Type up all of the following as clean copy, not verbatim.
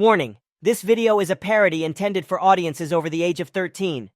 Warning: this video is a parody intended for audiences over the age of 13.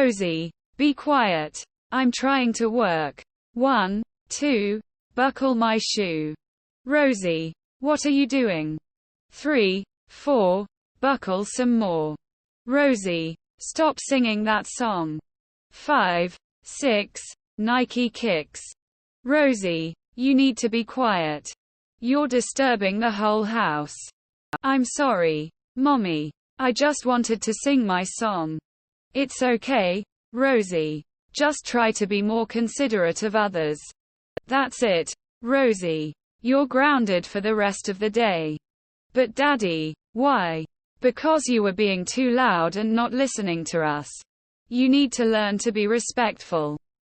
Rosie, be quiet. I'm trying to work. 1, 2, buckle my shoe. Rosie, what are you doing? 3, 4, buckle some more. Rosie, stop singing that song. 5, 6, Nike kicks. Rosie, you need to be quiet. You're disturbing the whole house. I'm sorry, Mommy. I just wanted to sing my song. It's okay, Rosie. Just try to be more considerate of others. That's it, Rosie. You're grounded for the rest of the day. But Daddy, why? Because you were being too loud and not listening to us. You need to learn to be respectful.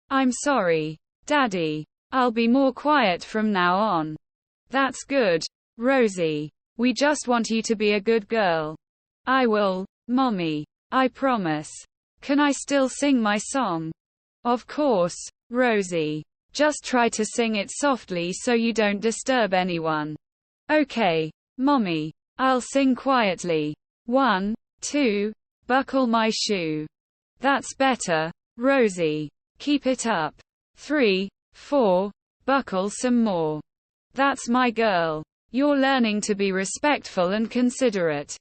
I'm sorry, Daddy. I'll be more quiet from now on. That's good, Rosie. We just want you to be a good girl. I will, Mommy. I promise. Can I still sing my song? Of course, Rosie. Just try to sing it softly so you don't disturb anyone. Okay, Mommy. I'll sing quietly. 1, 2, buckle my shoe. That's better, Rosie. Keep it up. 3, 4, buckle some more. That's my girl. You're learning to be respectful and considerate.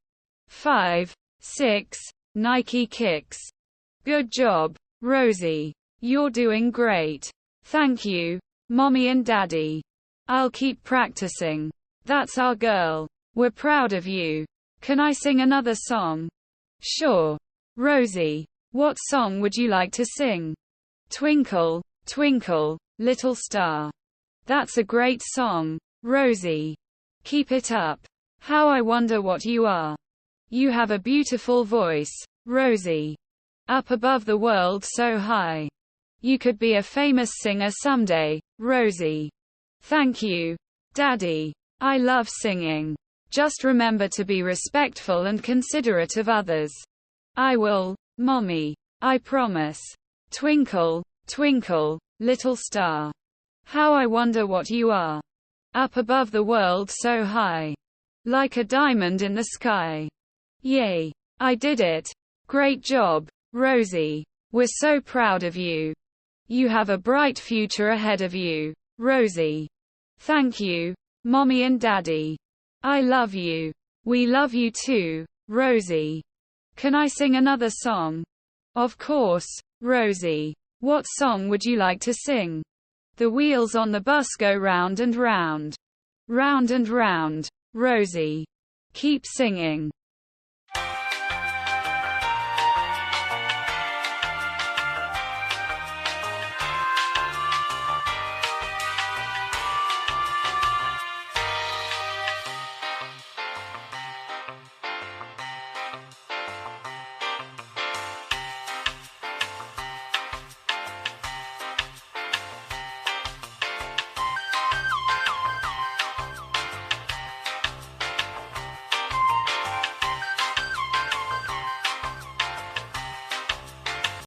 5, 6, Nike kicks. Good job, Rosie. You're doing great. Thank you, Mommy and Daddy. I'll keep practicing. That's our girl. We're proud of you. Can I sing another song? Sure. Rosie, what song would you like to sing? Twinkle, twinkle, little star. That's a great song, Rosie. Keep it up. How I wonder what you are. You have a beautiful voice, Rosie. Up above the world so high. You could be a famous singer someday, Rosie. Thank you, Daddy. I love singing. Just remember to be respectful and considerate of others. I will, Mommy. I promise. Twinkle, twinkle, little star. How I wonder what you are. Up above the world so high. Like a diamond in the sky. Yay. I did it. Great job, Rosie. We're so proud of you. You have a bright future ahead of you, Rosie. Thank you, Mommy and Daddy. I love you. We love you too, Rosie. Can I sing another song? Of course, Rosie. What song would you like to sing? The wheels on the bus go round and round. Round and round, Rosie. Keep singing.